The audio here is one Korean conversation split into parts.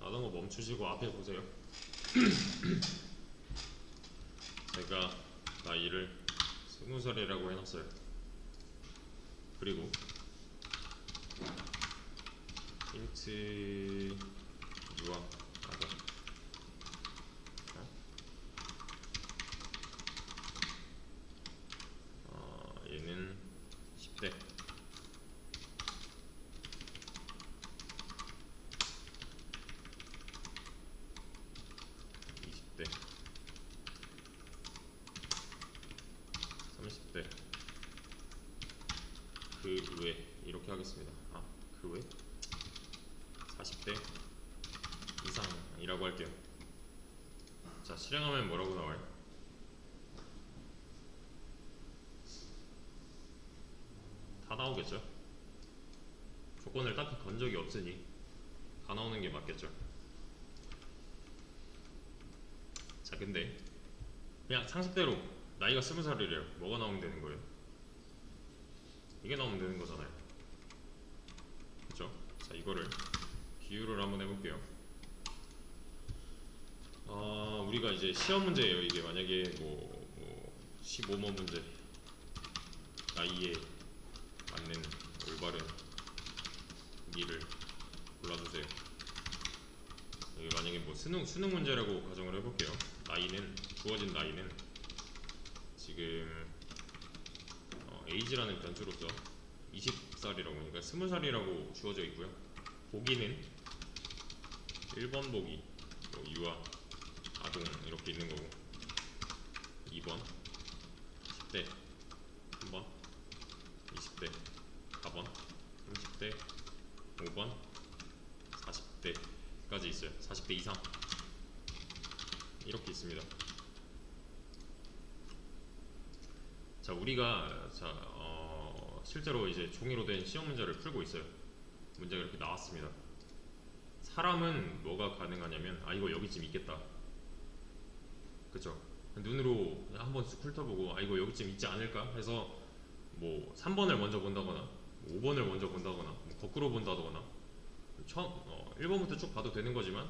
자동으로 멈추시고 앞에 보세요. 제가 나이를 20살이라고 해놨어요. 그리고 힌트 유아 아동. 얘는 10대. 20대. 30대. 그 외 이렇게 하겠습니다. 그 외 40대 이상이라고 할게요. 자, 실행하면 뭐라고 나와요? 다 나오겠죠? 조건을 딱히 건 적이 없으니 다 나오는 게 맞겠죠? 자, 근데 그냥 상식대로 나이가 20살이래요. 뭐가 나오면 되는 거예요? 이게 나오면 되는 거잖아요. 그쵸? 자, 이거를 비율을 한번 해볼게요. 우리가 이제 시험 문제예요. 이게 만약에 뭐 15번 문제, 나이에 맞는 올바른 미를 골라주세요. 여기 만약에 뭐 수능 문제라고 가정을 해볼게요. 나이는, 주어진 나이는 지금 에이지라는 변수로서 20살이라고, 그러니까 20살이라고 주어져 있고요. 보기는 1번 보기 뭐 유아, 아동 이렇게 있는 거고, 2번 10대, 3번 20대, 4번 30대, 5번 40대까지 있어요. 40대 이상 이렇게 있습니다. 자, 우리가 실제로 이제 종이로 된 시험 문제를 풀고 있어요. 문제가 이렇게 나왔습니다. 사람은 뭐가 가능하냐면, 이거 여기쯤 있겠다, 그쵸? 눈으로 한번 쑥 훑어보고 이거 여기쯤 있지 않을까 해서 뭐 3번을 먼저 본다거나 5번을 먼저 본다거나 뭐 거꾸로 본다거나 1번부터 쭉 봐도 되는 거지만,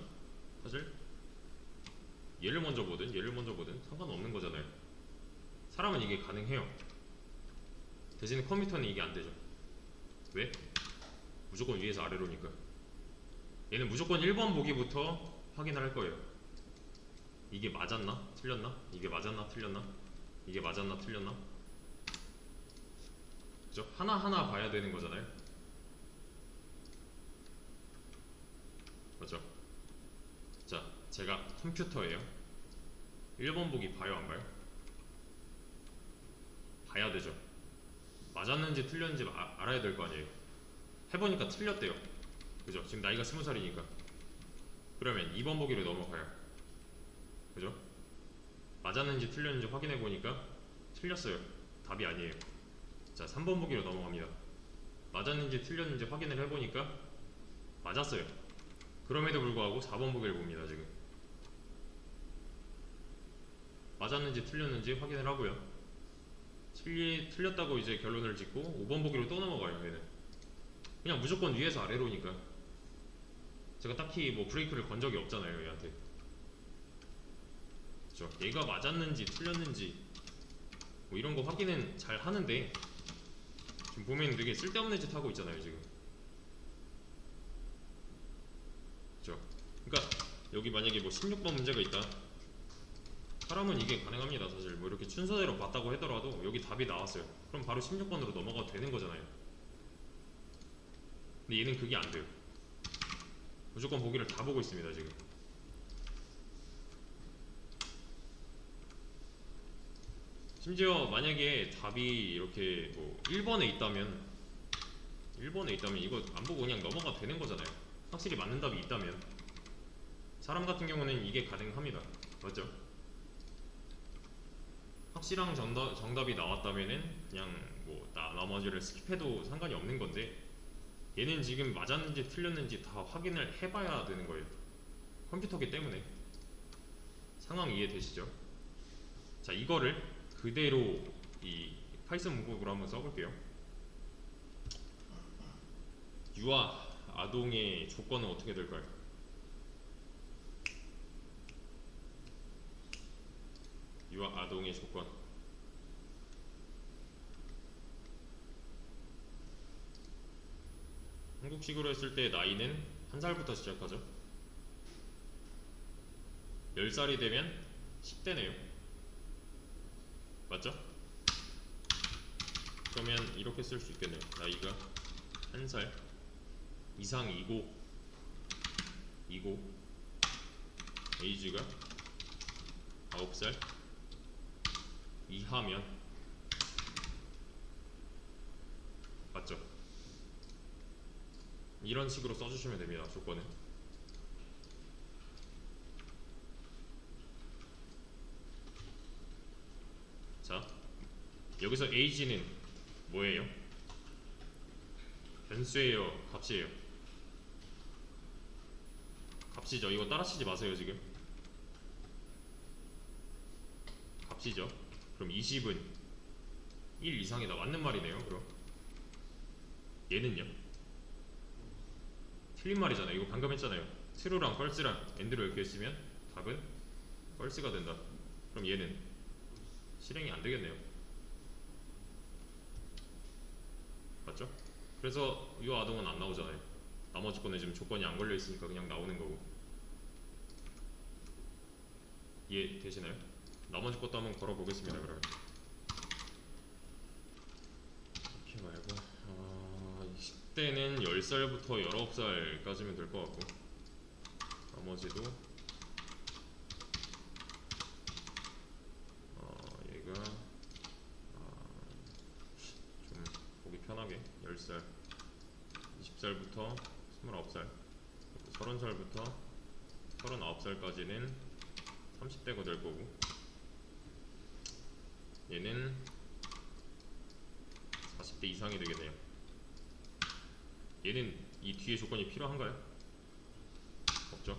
사실 얘를 먼저 보든 얘를 먼저 보든 상관없는 거잖아요. 사람은 이게 가능해요. 대신에 컴퓨터는 이게 안 되죠. 왜? 무조건 위에서 아래로니까. 얘는 무조건 1번 보기부터 확인을 할 거예요. 이게 맞았나? 틀렸나? 이게 맞았나? 틀렸나? 이게 맞았나? 틀렸나? 그죠? 하나하나 봐야 되는 거잖아요. 맞죠? 자, 제가 컴퓨터예요. 1번 보기 봐요, 안 봐요? 봐야 되죠. 맞았는지 틀렸는지 알아야 될 거 아니에요. 해보니까 틀렸대요. 그죠? 지금 나이가 20살이니까. 그러면 2번 보기로 넘어가요. 그죠? 맞았는지 틀렸는지 확인해 보니까 틀렸어요. 답이 아니에요. 자, 3번 보기로 넘어갑니다. 맞았는지 틀렸는지 확인을 해보니까 맞았어요. 그럼에도 불구하고 4번 보기를 봅니다. 지금 맞았는지 틀렸는지 확인을 하고요. 틀렸다고 이제 결론을 짓고 5번 보기로 또 넘어가요. 얘는 그냥 무조건 위에서 아래로니까 제가 딱히 뭐 브레이크를 건 적이 없잖아요, 얘한테. 그쵸? 얘가 맞았는지 틀렸는지 뭐 이런 거 확인은 잘 하는데, 지금 보면 되게 쓸데없는 짓 하고 있잖아요, 지금. 그쵸? 그러니까 여기 만약에 뭐 16번 문제가 있다, 사람은 이게 가능합니다. 사실 뭐 이렇게 순서대로 봤다고 하더라도 여기 답이 나왔어요. 그럼 바로 16번으로 넘어가도 되는 거잖아요. 근데 얘는 그게 안 돼요. 무조건 보기를 다 보고 있습니다, 지금. 심지어 만약에 답이 이렇게 뭐 1번에 있다면 이거 안 보고 그냥 넘어가도 되는 거잖아요. 확실히 맞는 답이 있다면. 사람 같은 경우는 이게 가능합니다. 맞죠? 확실한 정답이 나왔다면은 그냥 뭐 나머지를 스킵해도 상관이 없는 건데, 얘는 지금 맞았는지 틀렸는지 다 확인을 해봐야 되는 거예요. 컴퓨터기 때문에. 상황 이해되시죠? 자, 이거를 그대로 이 파이썬 문법으로 한번 써볼게요. 유아, 아동의 조건은 어떻게 될까요? 유아 아동의 조건. 한국식으로 했을 때 나이는 1살부터 시작하죠. 10살이 되면 10대네요. 맞죠? 그러면 이렇게 쓸 수 있겠네요. 나이가 1살 이상이고 에이지가 9살 이하면 맞죠? 이런 식으로 써주시면 됩니다. 조건은. 자, 여기서 age는 뭐예요? 변수예요? 값이에요? 값이죠. 이거 따라치지 마세요. 지금 값이죠. 그럼 20은 1 이상이다. 맞는 말이네요. 그럼 얘는요? 틀린 말이잖아요. 이거 방금 했잖아요. true랑 false랑 and로 이렇게 했으면 답은 false가 된다. 그럼 얘는 실행이 안 되겠네요. 맞죠? 그래서 이 아동은 안 나오잖아요. 나머지 거는 지금 조건이 안 걸려 있으니까 그냥 나오는 거고. 이해 되시나요? 나머지 것도 한번 걸어 보겠습니다. 그러면 이렇게 말고 10대는 10살부터 19살까지면 될 것 같고, 나머지도 얘가 좀 보기 편하게 10살 20살부터 29살 30살부터 39살까지는 30대가 될 거고, 얘는 40대 이상이 되겠네요. 얘는 이 뒤에 조건이 필요한가요? 없죠?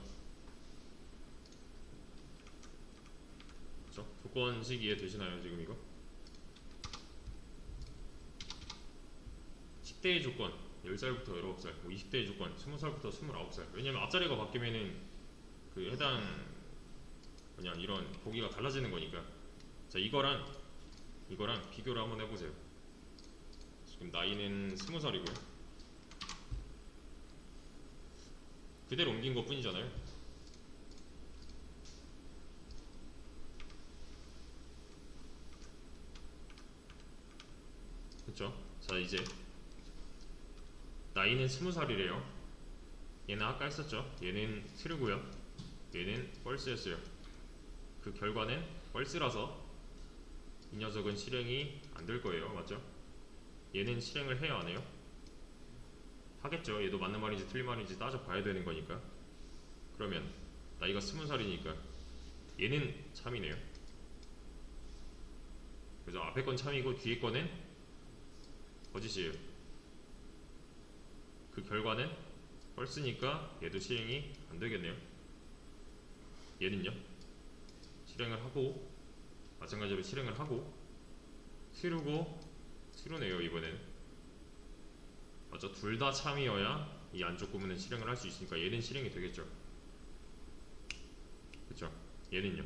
그렇죠? 조건식 이해 되시나요? 지금 이거? 10대의 조건 10살부터 19살, 뭐 20대의 조건 20살부터 29살. 왜냐면 앞자리가 바뀌면은 그 해당 그냥 이런 보기가 달라지는 거니까. 자, 이거랑 비교를 한번 해보세요. 지금 나이는 20살이고요. 그대로 옮긴 것 뿐이잖아요. 그쵸? 자, 이제 나이는 20살이래요. 얘는 아까 했었죠. 얘는 true고요. 얘는 false였어요. 그 결과는 false라서 이 녀석은 실행이 안 될 거예요. 맞죠? 얘는 실행을 해요, 안 해요? 하겠죠. 얘도 맞는 말인지 틀린 말인지 따져봐야 되는 거니까. 그러면 나이가 20살이니까 얘는 참이네요. 그래서 앞에 건 참이고 뒤에 거는 거짓이에요. 그 결과는 false니까 얘도 실행이 안 되겠네요. 얘는요? 실행을 하고, 마찬가지로 실행을 하고, true고 true네요. 이번에는 맞죠? 둘 다 참이어야 이 안쪽 부분은 실행을 할 수 있으니까 얘는 실행이 되겠죠. 그쵸? 얘는요?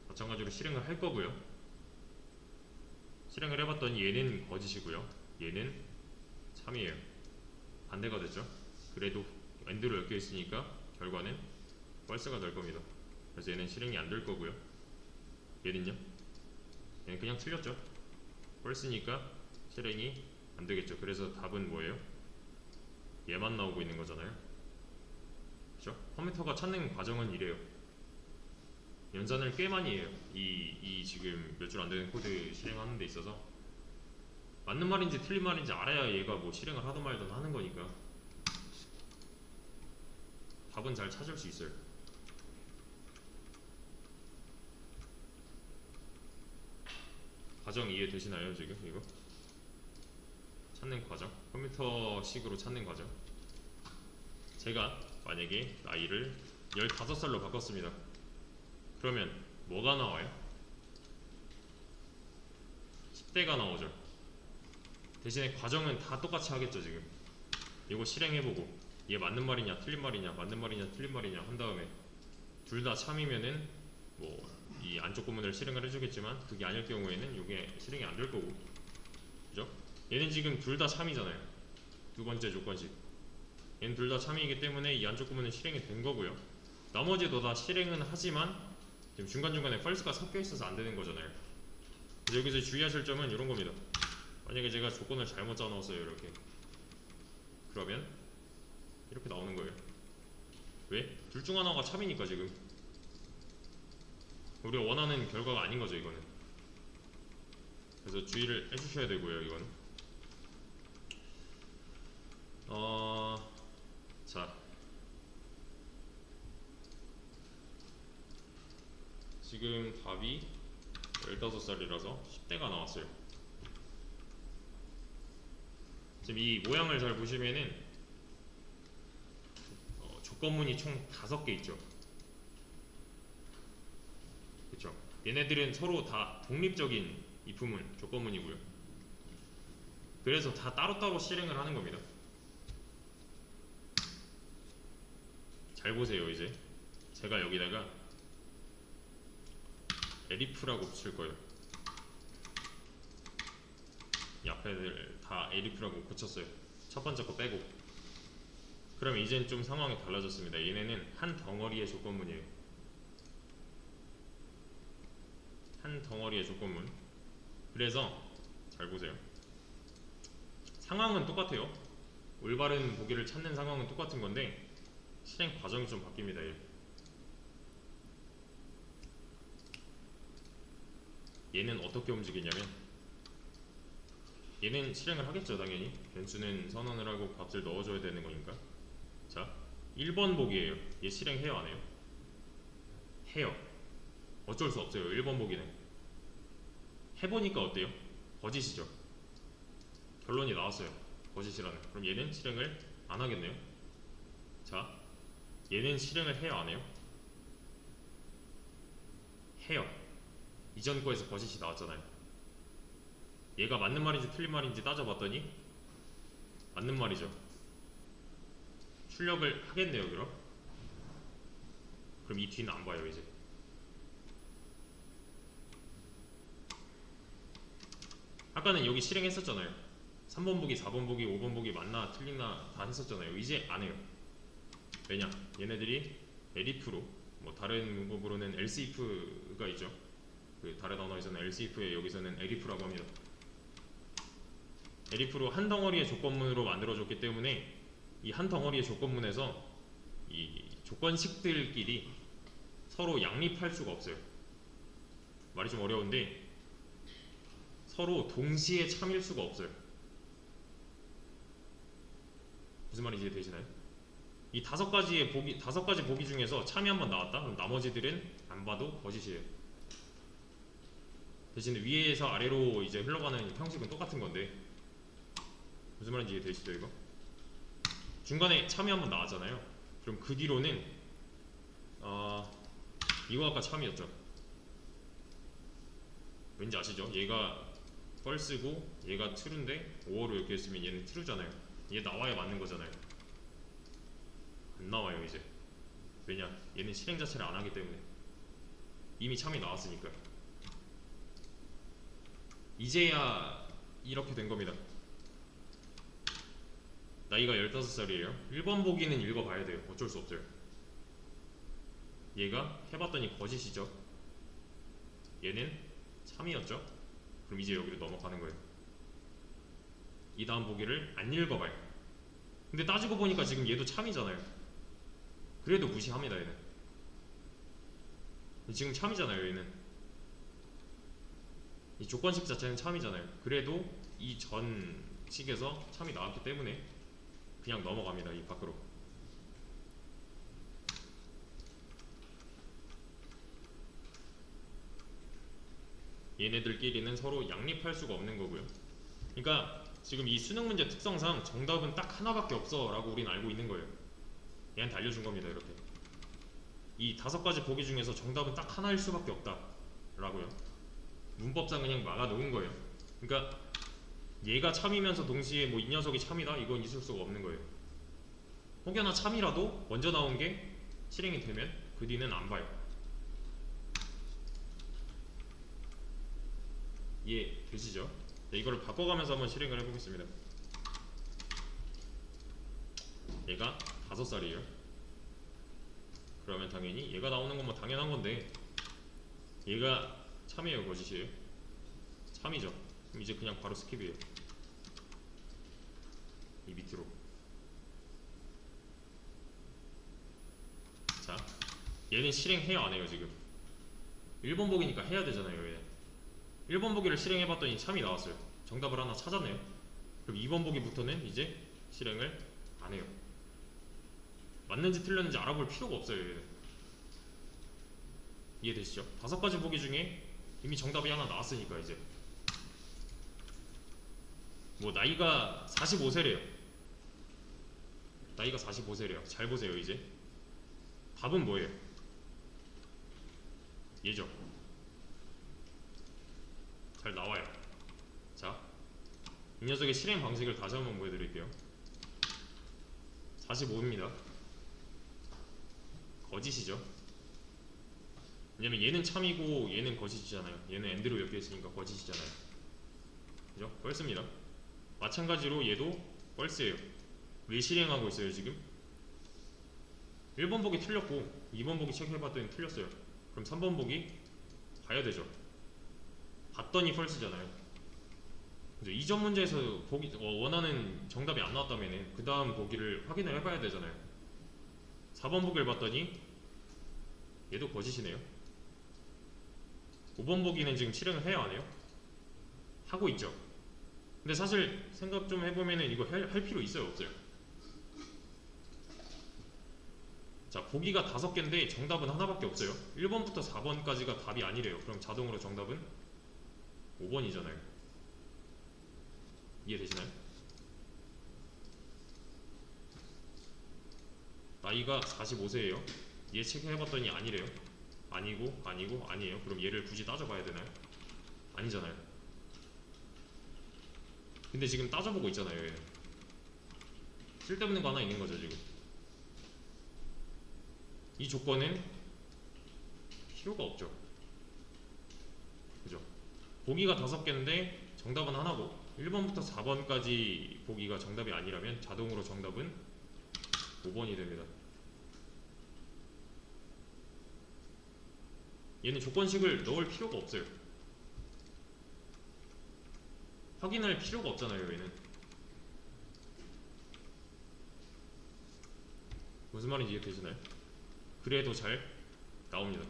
마찬가지로 실행을 할 거고요. 실행을 해봤더니 얘는 거짓이고요. 얘는 참이에요. 반대가 됐죠? 그래도 and로 엮여 있으니까 결과는 false가 될 겁니다. 그래서 얘는 실행이 안 될 거고요. 얘는요? 얘는 그냥 틀렸죠? false니까 실행이 안 되겠죠. 그래서 답은 뭐예요? 얘만 나오고 있는 거잖아요. 그렇죠? 컴퓨터가 찾는 과정은 이래요. 연산을 꽤 많이 해요. 이 지금 몇 줄 안 되는 코드 실행하는 데 있어서 맞는 말인지 틀린 말인지 알아야 얘가 뭐 실행을 하든 말든 하는 거니까 답은 잘 찾을 수 있어요. 과정 이해되시나요? 지금 이거 찾는 과정, 컴퓨터식으로 찾는 과정. 제가 만약에 나이를 15살로 바꿨습니다. 그러면 뭐가 나와요? 10대가 나오죠. 대신에 과정은 다 똑같이 하겠죠. 지금 이거 실행해보고 얘 맞는 말이냐 틀린 말이냐, 맞는 말이냐 틀린 말이냐 한 다음에 둘 다 참이면은 뭐 이 안쪽 구문을 실행을 해주겠지만 그게 아닐 경우에는 이게 실행이 안 될 거고, 그죠? 얘는 지금 둘 다 참이잖아요. 두 번째 조건식. 얘는 둘 다 참이기 때문에 이 안쪽 구문은 실행이 된 거고요. 나머지도 다 실행은 하지만 지금 중간중간에 false가 섞여 있어서 안 되는 거잖아요. 그래서 여기서 주의하실 점은 이런 겁니다. 만약에 제가 조건을 잘못 짜놓았어요, 이렇게. 그러면 이렇게 나오는 거예요. 왜? 둘 중 하나가 참이니까 지금 우리가 원하는 결과가 아닌 거죠, 이거는. 그래서 주의를 해주셔야 되고요, 이거는. 자, 지금 답이 15살이라서 10대가 나왔어요. 지금 이 모양을 잘 보시면은 조건문이 총 5개 있죠. 그쵸? 얘네들은 서로 다 독립적인 if문 조건문이고요. 그래서 다 따로따로 실행을 하는 겁니다. 잘 보세요. 이제 제가 여기다가 elif라고 붙일 거예요. 이 앞에들 다 elif라고 고쳤어요. 첫 번째 거 빼고. 그럼 이젠 좀 상황이 달라졌습니다. 얘네는 한 덩어리의 조건문이에요. 한 덩어리의 조건문. 그래서 잘 보세요. 상황은 똑같아요. 올바른 보기를 찾는 상황은 똑같은 건데 실행 과정이 좀 바뀝니다. 얘는 어떻게 움직이냐면 얘는 실행을 하겠죠, 당연히. 변수는 선언을 하고 값을 넣어줘야 되는 거니까. 자, 1번 보기예요. 얘 실행해요, 안 해요? 해요. 어쩔 수 없어요. 1번 보기는. 해보니까 어때요? 거짓이죠. 결론이 나왔어요. 거짓이라는. 그럼 얘는 실행을 안 하겠네요. 자, 얘는 실행을 해요, 안 해요? 해요. 이전 거에서 거짓이 나왔잖아요. 얘가 맞는 말인지 틀린 말인지 따져봤더니 맞는 말이죠. 출력을 하겠네요, 그럼. 그럼 이 뒤는 안 봐요, 이제. 아까는 여기 실행했었잖아요. 3번 보기, 4번 보기, 5번 보기 맞나 틀리나 다 했었잖아요. 이제 안 해요. 왜냐? 얘네들이 elif로, 뭐 다른 문법으로는 else if가 있죠. 그 다른 언어에서는 else if에 여기서는 elif라고 합니다. elif로 한 덩어리의 조건문으로 만들어줬기 때문에 이 한 덩어리의 조건문에서 이 조건식들끼리 서로 양립할 수가 없어요. 말이 좀 어려운데 서로 동시에 참일 수가 없어요. 무슨 말인지 이해되시나요? 이 5가지 보기 중에서 참이 한번 나왔다? 그럼 나머지들은 안 봐도 거짓이에요. 대신 위에서 아래로 이제 흘러가는 형식은 똑같은 건데 무슨 말인지 이해되시죠, 이거? 중간에 참이 한번 나왔잖아요. 그럼 그 뒤로는 이거 아까 참이었죠. 왠지 아시죠? 얘가 false고 얘가 true인데 5어로 이렇게 했으면 얘는 true잖아요. 얘 나와야 맞는 거잖아요. 안 나와요, 이제. 왜냐? 얘는 실행 자체를 안 하기 때문에. 이미 참이 나왔으니까. 이제야 이렇게 된 겁니다. 나이가 15살이에요. 1번 보기는 읽어봐야 돼요. 어쩔 수 없어요. 얘가 해봤더니 거짓이죠. 얘는 참이었죠. 그럼 이제 여기로 넘어가는 거예요. 이 다음 보기를 안 읽어봐요. 근데 따지고 보니까 지금 얘도 참이잖아요. 그래도 무시합니다, 얘는. 지금 참이잖아요, 얘는. 이 조건식 자체는 참이잖아요. 그래도 이 전 식에서 참이 나왔기 때문에 그냥 넘어갑니다, 이 밖으로. 얘네들끼리는 서로 양립할 수가 없는 거고요. 그러니까 지금 이 수능 문제 특성상 정답은 딱 하나밖에 없어 라고 우리는 알고 있는 거예요. 얘한테 알려준 겁니다. 이렇게 이 5가지 보기 중에서 정답은 딱 하나일 수밖에 없다 라고요. 문법상 그냥 막아 놓은 거예요. 그러니까 얘가 참이면서 동시에 뭐 이 녀석이 참이다? 이건 있을 수가 없는 거예요. 혹여나 참이라도 먼저 나온 게 실행이 되면 그 뒤는 안 봐요. 이해되시죠? 네, 이거를 바꿔가면서 한번 실행을 해보겠습니다. 얘가 5살이에요. 그러면 당연히 얘가 나오는 건 뭐 당연한 건데 얘가 참이에요, 거짓이에요? 참이죠. 그럼 이제 그냥 바로 스킵이에요. 이 밑으로. 자, 얘는 실행해요, 안 해요? 지금 1번 보기니까 해야 되잖아요. 얘는 1번 보기를 실행해봤더니 참이 나왔어요. 정답을 하나 찾았네요. 그럼 2번 보기부터는 이제 실행을 안 해요. 맞는지 틀렸는지 알아볼 필요가 없어요. 얘는. 이해되시죠? 5가지 보기 중에 이미 정답이 하나 나왔으니까 이제 뭐 나이가 45세래요. 나이가 45세래요. 잘 보세요. 이제 답은 뭐예요? 얘죠. 잘 나와요. 자, 이 녀석의 실행 방식을 다시 한번 보여드릴게요. 45입니다. 거짓이죠. 왜냐면 얘는 참이고 얘는 거짓이잖아요. 얘는 엔드로 엮여있으니까 거짓이잖아요. 그죠? 펄스입니다. 마찬가지로 얘도 펄스예요. 왜 실행하고 있어요 지금? 1번 보기 틀렸고 2번 보기 체크해봤더니 틀렸어요. 그럼 3번 보기 봐야 되죠. 봤더니 펄스잖아요. 그죠? 이전 문제에서 보기 원하는 정답이 안 나왔다면 그 다음 보기를 확인을 해봐야 되잖아요. 4번 보기를 봤더니 얘도 거짓이네요. 5번 보기는 지금 실행을 해요, 안 해요? 하고 있죠. 근데 사실 생각 좀 해보면은 이거 할 필요 있어요, 없어요? 자, 보기가 5개인데 정답은 하나밖에 없어요. 1번부터 4번까지가 답이 아니래요. 그럼 자동으로 정답은 5번이잖아요. 이해되시나요? 나이가 45세예요. 얘 체크해봤더니 아니래요. 아니고 아니고 아니에요. 그럼 얘를 굳이 따져봐야 되나요? 아니잖아요. 근데 지금 따져보고 있잖아요. 얘는 쓸데없는 거 하나 있는 거죠 지금. 이 조건은 필요가 없죠. 그죠? 보기가 5개인데 정답은 하나고 1번부터 4번까지 보기가 정답이 아니라면 자동으로 정답은 5번이 됩니다. 얘는 조건식을 넣을 필요가 없어요. 확인할 필요가 없잖아요. 얘는 무슨 말인지 이해되시나요? 그래도 잘 나옵니다.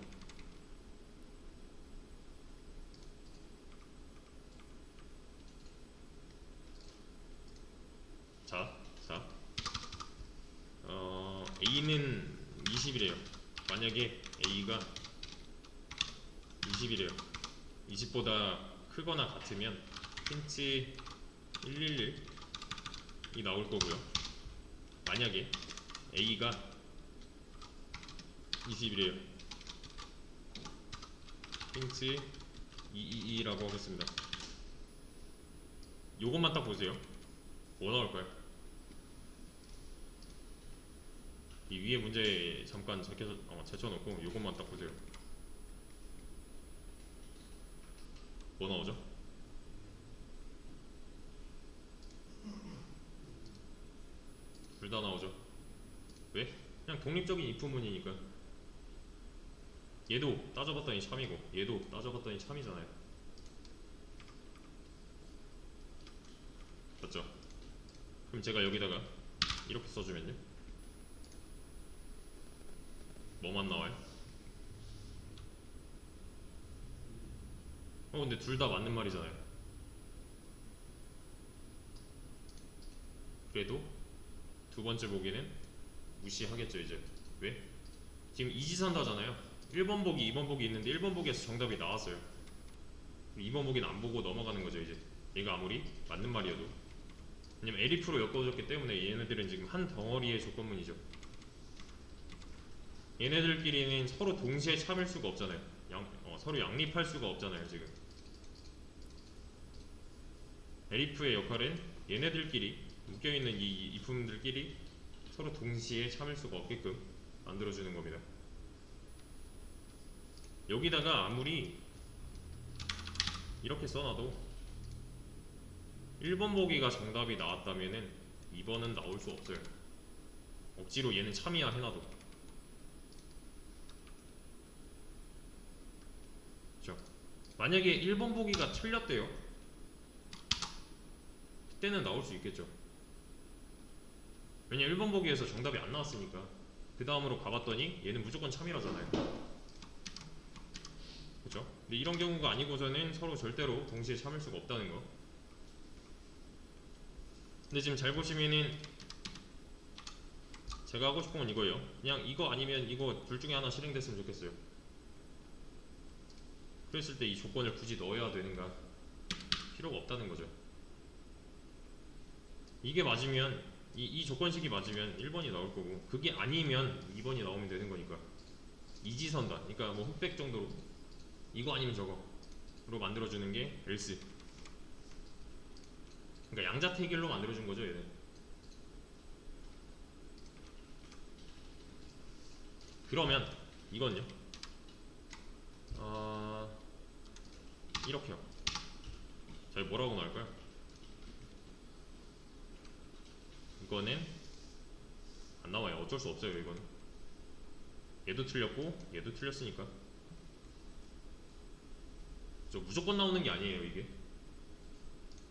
자, A는 20이래요. 만약에 A가 20이래요. 20보다 크거나 같으면 힌트 111이 나올 거고요. 만약에 A가 20이래요. 힌트 222라고 하겠습니다. 요것만 딱 보세요. 뭐 나올까요? 이 위에 문제 잠깐 제쳐놓고 요것만 딱 보세요. 뭐 나오죠? 둘 다 나오죠. 왜? 그냥 독립적인 if문이니까. 얘도 따져봤더니 참이고 얘도 따져봤더니 참이잖아요. 맞죠? 그럼 제가 여기다가 이렇게 써주면요 뭐만 나와요? 근데 둘 다 맞는 말이잖아요. 그래도 두 번째 보기는 무시하겠죠 이제. 왜? 지금 이지선다잖아요. 1번 보기 2번 보기 있는데 1번 보기에서 정답이 나왔어요. 2번 보기는 안 보고 넘어가는 거죠 이제. 얘가 아무리 맞는 말이어도. 왜냐면 elif로 엮어줬기 때문에 얘네들은 지금 한 덩어리의 조건문이죠. 얘네들끼리는 서로 동시에 참을 수가 없잖아요. 서로 양립할 수가 없잖아요 지금. elif의 역할은 얘네들끼리 묶여있는 이 if문들끼리 서로 동시에 참을 수가 없게끔 만들어주는 겁니다. 여기다가 아무리 이렇게 써놔도 1번 보기가 정답이 나왔다면은 2번은 나올 수 없어요. 억지로 얘는 참이야 해놔도. 그렇죠? 만약에 1번 보기가 틀렸대요. 그때는 나올 수 있겠죠. 왜냐 1번 보기에서 정답이 안 나왔으니까. 그 다음으로 가봤더니 얘는 무조건 참이라잖아요. 그죠? 근데 이런 경우가 아니고서는 서로 절대로 동시에 참을 수가 없다는 거. 근데 지금 잘 보시면은 제가 하고 싶은 건 이거예요. 그냥 이거 아니면 이거 둘 중에 하나 실행됐으면 좋겠어요. 그랬을 때 이 조건을 굳이 넣어야 되는가? 필요가 없다는 거죠. 이게 맞으면 이 조건식이 맞으면 1번이 나올 거고 그게 아니면 2번이 나오면 되는 거니까 이지선다. 그러니까 뭐 흑백 정도로 이거 아니면 저거로 만들어주는 게 else. 그러니까 양자택일로 만들어준 거죠 얘는. 그러면 이건요. 이렇게요. 자, 뭐라고 나올까요? 이거는 안 나와요. 어쩔 수 없어요. 이거는 얘도 틀렸고 얘도 틀렸으니까 저 무조건 나오는 게 아니에요 이게.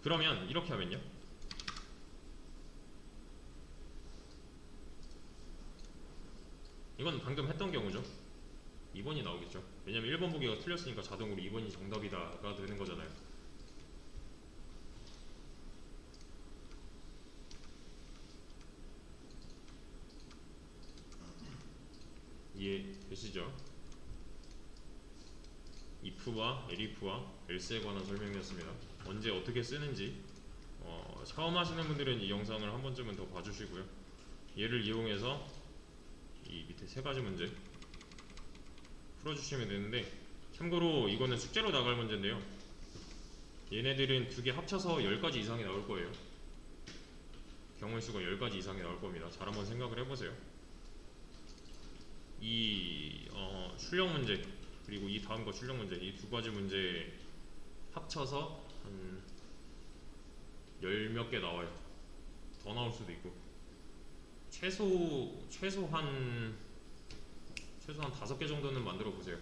그러면 이렇게 하면요. 이건 방금 했던 경우죠. 2번이 나오겠죠. 왜냐면 1번 보기가 틀렸으니까 자동으로 2번이 정답이다가 되는 거잖아요. 이해되시죠? if와 elif와 else에 관한 설명이었습니다. 언제 어떻게 쓰는지 처음 하시는 분들은 이 영상을 한 번쯤은 더 봐주시고요. 얘를 이용해서 이 밑에 세 가지 문제 풀어주시면 되는데, 참고로 이거는 숙제로 나갈 문제인데요. 얘네들은 두 개 합쳐서 10가지 이상이 나올 거예요. 경우의 수가 10가지 이상이 나올 겁니다. 잘 한번 생각을 해보세요. 이 출력 문제 그리고 이 다음 거 출력 문제, 이 두 가지 문제 합쳐서 한 10몇 개 나와요. 더 나올 수도 있고 최소한 5개 정도는 만들어 보세요.